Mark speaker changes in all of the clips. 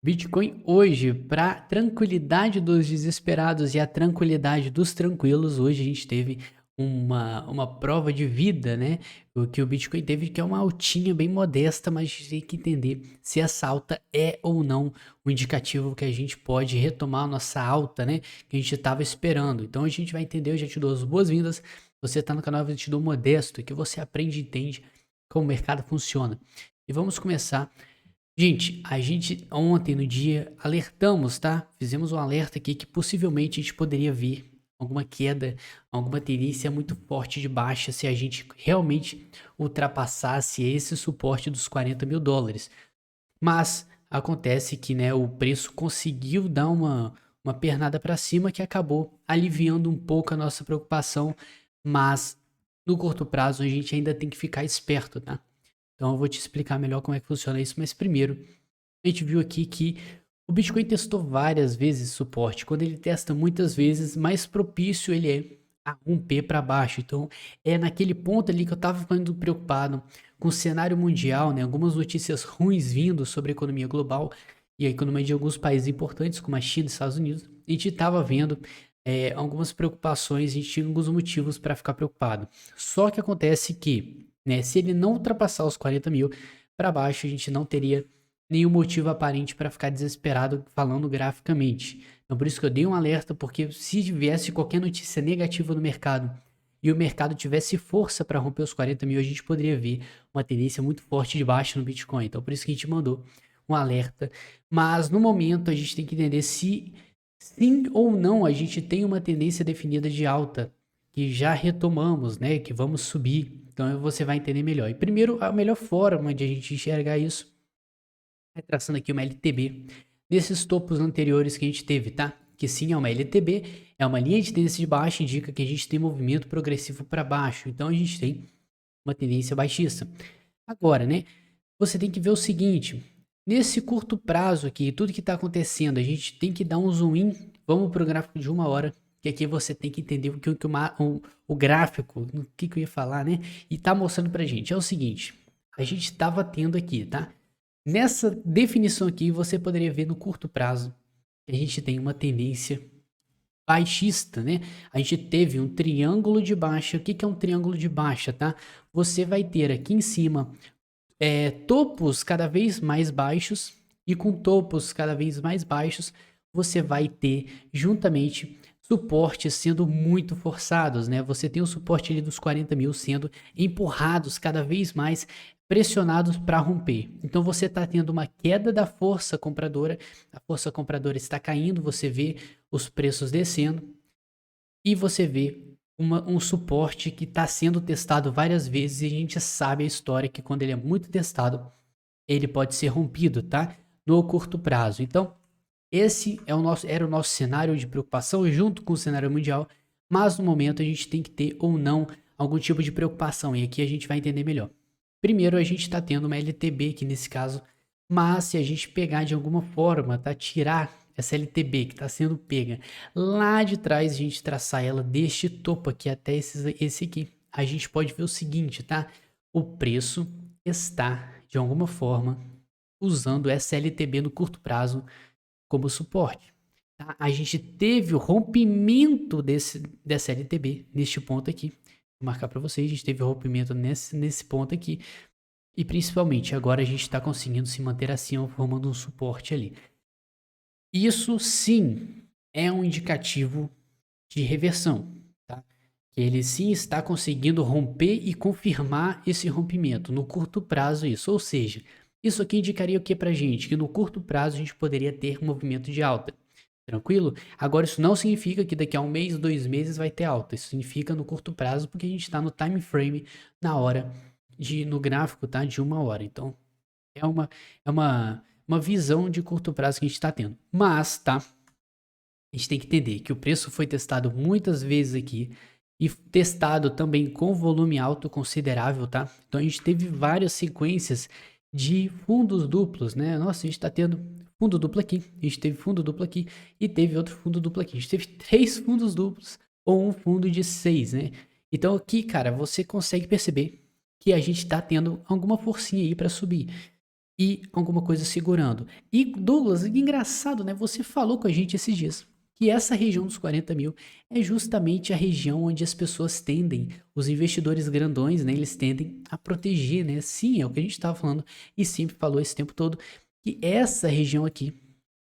Speaker 1: Bitcoin hoje, para tranquilidade dos desesperados e a tranquilidade dos tranquilos, hoje a gente teve uma prova de vida, né? O que o Bitcoin teve, que é uma altinha bem modesta, mas a gente tem que entender se essa alta é ou não um indicativo que a gente pode retomar a nossa alta, né? Que a gente estava esperando. Então a gente vai entender, eu já te dou as boas-vindas. Você está no canal Investidor Modesto, que você aprende e entende como o mercado funciona. E vamos começar. Gente, a gente ontem no dia alertamos, tá? Fizemos um alerta aqui que possivelmente a gente poderia ver alguma queda, alguma tendência muito forte de baixa se a gente realmente ultrapassasse esse suporte dos 40 mil dólares. Mas acontece que, né, o preço conseguiu dar uma pernada para cima que acabou aliviando um pouco a nossa preocupação, mas no curto prazo a gente ainda tem que ficar esperto, tá? Então eu vou te explicar melhor como é que funciona isso, mas primeiro a gente viu aqui que o Bitcoin testou várias vezes suporte. Quando ele testa muitas vezes, mais propício ele é a romper para baixo. Então é naquele ponto ali que eu estava ficando preocupado com o cenário mundial, né? Algumas notícias ruins vindo sobre a economia global e a economia de alguns países importantes, como a China e os Estados Unidos. A gente estava vendo algumas preocupações, a gente tinha alguns motivos para ficar preocupado. Só que acontece que, né, se ele não ultrapassar os 40 mil para baixo, a gente não teria nenhum motivo aparente para ficar desesperado falando graficamente. Então por isso que eu dei um alerta, porque se viesse qualquer notícia negativa no mercado e o mercado tivesse força para romper os 40 mil, a gente poderia ver uma tendência muito forte de baixa no Bitcoin. Então por isso que a gente mandou um alerta. Mas no momento a gente tem que entender se sim ou não a gente tem uma tendência definida de alta, que já retomamos, né? Que vamos subir. Então você vai entender melhor. E primeiro, a melhor forma de a gente enxergar isso traçando aqui uma LTB, nesses topos anteriores que a gente teve, tá? Que sim, é uma LTB, é uma linha de tendência de baixa, indica que a gente tem movimento progressivo para baixo, então a gente tem uma tendência baixista. Agora, né, você tem que ver o seguinte, nesse curto prazo aqui, tudo que está acontecendo, a gente tem que dar um zoom in, vamos para o gráfico de uma hora, que aqui você tem que entender o gráfico, o que eu ia falar, né, e tá mostrando pra gente, é o seguinte, a gente estava tendo aqui, tá? Nessa definição aqui, você poderia ver no curto prazo que a gente tem uma tendência baixista, né? A gente teve um triângulo de baixa. O que é um triângulo de baixa, tá? Você vai ter aqui em cima topos cada vez mais baixos e com topos cada vez mais baixos, você vai ter juntamente suportes sendo muito forçados, né? Você tem o suporte ali dos 40 mil sendo empurrados cada vez mais, pressionados para romper. Então você está tendo uma queda da força compradora, a força compradora está caindo, você vê os preços descendo e você vê um suporte que está sendo testado várias vezes e a gente sabe a história que quando ele é muito testado, ele pode ser rompido, tá? No curto prazo. Então, esse era o nosso cenário de preocupação junto com o cenário mundial, mas no momento a gente tem que ter ou não algum tipo de preocupação e aqui a gente vai entender melhor. Primeiro, a gente está tendo uma LTB aqui nesse caso, mas se a gente pegar de alguma forma, tá? Tirar essa LTB que está sendo pega lá de trás, a gente traçar ela deste topo aqui até esse aqui, a gente pode ver o seguinte, tá? O preço está, de alguma forma, usando essa LTB no curto prazo como suporte. Tá? A gente teve o rompimento dessa LTB neste ponto aqui. Vou marcar para vocês, a gente teve o rompimento nesse ponto aqui. E principalmente agora a gente está conseguindo se manter acima, formando um suporte ali. Isso sim é um indicativo de reversão, tá? Que ele sim está conseguindo romper e confirmar esse rompimento no curto prazo isso, ou seja, isso aqui indicaria o que pra gente? Que no curto prazo a gente poderia ter um movimento de alta. Tranquilo? Agora isso não significa que daqui a um mês, 2 meses vai ter alta. Isso significa no curto prazo porque a gente está no time frame na hora no gráfico, tá? De uma hora. Então é uma visão de curto prazo que a gente está tendo. Mas, tá? A gente tem que entender que o preço foi testado muitas vezes aqui e testado também com volume alto considerável, tá? Então a gente teve várias sequências de fundos duplos, né? Nossa, a gente tá tendo fundo duplo aqui, a gente teve fundo duplo aqui e teve outro fundo duplo aqui. A gente teve 3 fundos duplos ou um fundo de 6, né? Então aqui, cara, você consegue perceber que a gente tá tendo alguma forcinha aí para subir. e alguma coisa segurando. E Douglas, que engraçado, né? Você falou com a gente esses dias que essa região dos 40 mil é justamente a região onde as pessoas tendem, os investidores grandões, né? Eles tendem a proteger, né? Sim, é o que a gente estava falando e sempre falou esse tempo todo, que essa região aqui,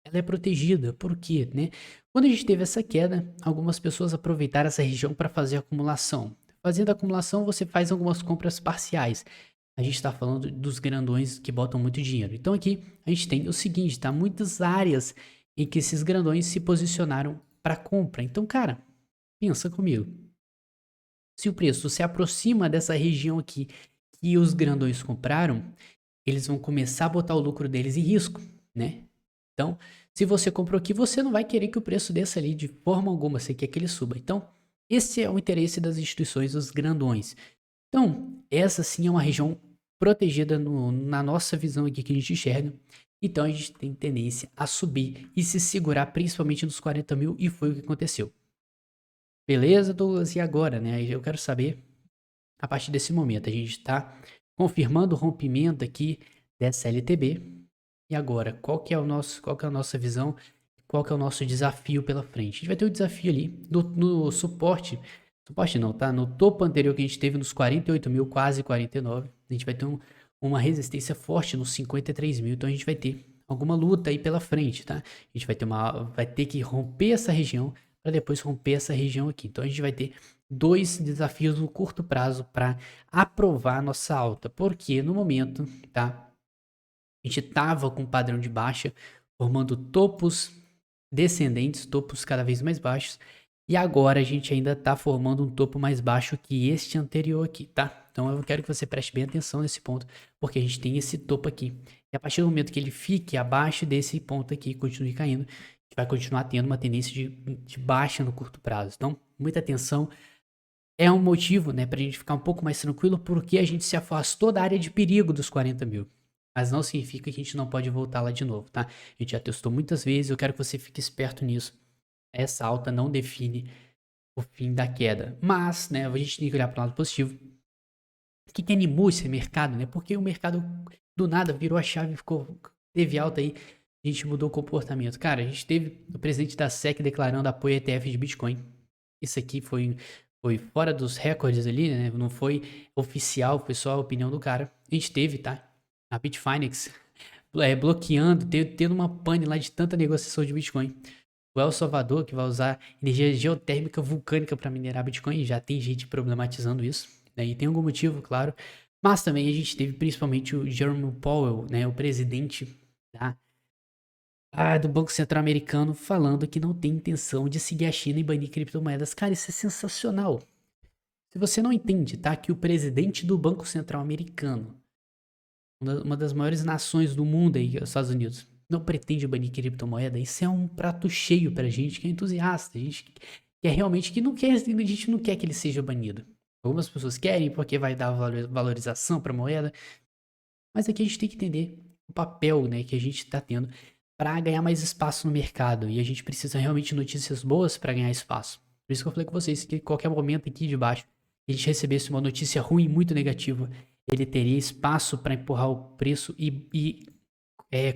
Speaker 1: ela é protegida. Por quê, né? Quando a gente teve essa queda, algumas pessoas aproveitaram essa região para fazer acumulação. Fazendo acumulação, você faz algumas compras parciais. A gente está falando dos grandões que botam muito dinheiro. Então aqui a gente tem o seguinte, tá? Muitas áreas em que esses grandões se posicionaram para compra. Então, cara, pensa comigo. Se o preço se aproxima dessa região aqui que os grandões compraram, eles vão começar a botar o lucro deles em risco, né? Então, se você comprou aqui, você não vai querer que o preço desça ali de forma alguma, você quer que ele suba. Então, esse é o interesse das instituições, dos grandões. Então, essa sim é uma região protegida na nossa visão aqui que a gente enxerga. Então, a gente tem tendência a subir e se segurar principalmente nos 40 mil, e foi o que aconteceu. Beleza, Douglas? E agora, né? Eu quero saber, a partir desse momento, a gente está confirmando o rompimento aqui dessa LTB. E agora, qual que é a nossa visão? Qual que é o nosso desafio pela frente? A gente vai ter o desafio ali no suporte. Suporte não, tá? No topo anterior que a gente teve nos 48 mil, quase 49. A gente vai ter uma resistência forte nos 53 mil. Então a gente vai ter alguma luta aí pela frente, tá? A gente vai ter que romper essa região para depois romper essa região aqui. Então a gente vai ter dois desafios no curto prazo para aprovar a nossa alta. Porque no momento, tá? A gente tava com um padrão de baixa, formando topos descendentes, topos cada vez mais baixos. E agora a gente ainda tá formando um topo mais baixo que este anterior aqui, tá? Então eu quero que você preste bem atenção nesse ponto, porque a gente tem esse topo aqui. E a partir do momento que ele fique abaixo desse ponto aqui e continue caindo, a gente vai continuar tendo uma tendência de baixa no curto prazo. Então, muita atenção. É um motivo, né, pra gente ficar um pouco mais tranquilo, porque a gente se afastou da área de perigo dos 40 mil. Mas não significa que a gente não pode voltar lá de novo, tá? A gente já testou muitas vezes, eu quero que você fique esperto nisso. Essa alta não define o fim da queda. Mas, né, a gente tem que olhar para o lado positivo. O que animou esse mercado, né? Porque o mercado do nada virou a chave, teve alta aí, a gente mudou o comportamento. Cara, a gente teve o presidente da SEC declarando apoio a ETF de Bitcoin. Isso aqui foi fora dos recordes ali, né? Não foi oficial, foi só a opinião do cara. A gente teve, tá? A Bitfinex bloqueando, tendo uma pane lá de tanta negociação de Bitcoin. O El Salvador, que vai usar energia geotérmica vulcânica para minerar Bitcoin, já tem gente problematizando isso, né? E tem algum motivo, claro. Mas também a gente teve principalmente o Jerome Powell, né? O presidente do Banco Central Americano, falando que não tem intenção de seguir a China e banir criptomoedas. Cara, isso é sensacional. Se você não entende, tá? Que o presidente do Banco Central Americano, uma das maiores nações do mundo aí, os Estados Unidos, não pretende banir criptomoeda, isso é um prato cheio pra gente que é entusiasta. A gente quer realmente que não quer, a gente não quer que ele seja banido. Algumas pessoas querem porque vai dar valorização pra moeda, mas aqui a gente tem que entender o papel, né, que a gente está tendo para ganhar mais espaço no mercado. E a gente precisa realmente de notícias boas para ganhar espaço. Por isso que eu falei com vocês que qualquer momento aqui de baixo, a gente recebesse uma notícia ruim, muito negativa, ele teria espaço para empurrar o preço e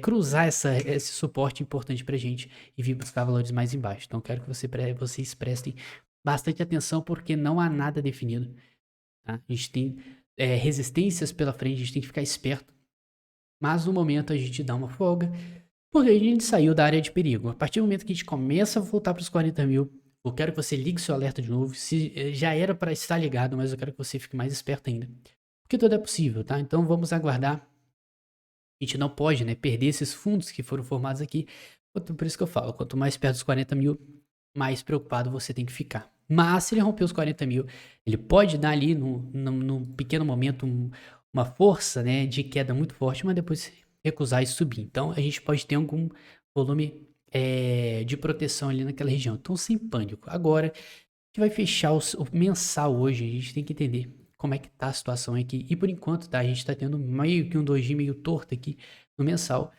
Speaker 1: cruzar esse suporte importante para a gente e vir buscar valores mais embaixo. Então, eu quero que vocês prestem bastante atenção, porque não há nada definido. Tá? A gente tem resistências pela frente, a gente tem que ficar esperto. Mas no momento a gente dá uma folga, porque a gente saiu da área de perigo. A partir do momento que a gente começa a voltar para os 40 mil, eu quero que você ligue seu alerta de novo. Se já era para estar ligado, mas eu quero que você fique mais esperto ainda. Porque tudo é possível, tá? Então vamos aguardar. A gente não pode, né, perder esses fundos que foram formados aqui. Por isso que eu falo, quanto mais perto dos 40 mil, mais preocupado você tem que ficar. Mas se ele romper os 40 mil, ele pode dar ali num pequeno momento uma força, né, de queda muito forte, mas depois recusar e subir. Então a gente pode ter algum volume de proteção ali naquela região. Então sem pânico. Agora a gente vai fechar o mensal hoje. A gente tem que entender como é que tá a situação aqui. E por enquanto, tá? A gente tá tendo meio que um doji meio torto aqui no mensal.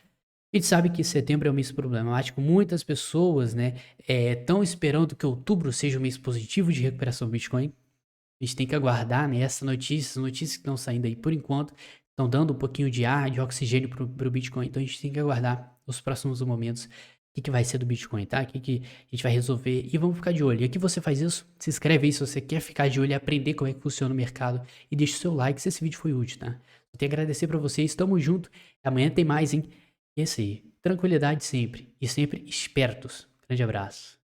Speaker 1: A gente sabe que setembro é um mês problemático. Muitas pessoas, né, estão esperando que outubro seja um mês positivo de recuperação do Bitcoin. A gente tem que aguardar, né, as notícias que estão saindo aí por enquanto estão dando um pouquinho de ar, de oxigênio pro Bitcoin. Então a gente tem que aguardar os próximos momentos. O que vai ser do Bitcoin, tá? O que a gente vai resolver e vamos ficar de olho. E aqui você faz isso, se inscreve aí se você quer ficar de olho e aprender como é que funciona o mercado e deixa o seu like se esse vídeo foi útil, tá? Eu tenho que agradecer pra vocês, tamo junto. Amanhã tem mais, hein? E é isso aí. Tranquilidade sempre e sempre espertos. Grande abraço.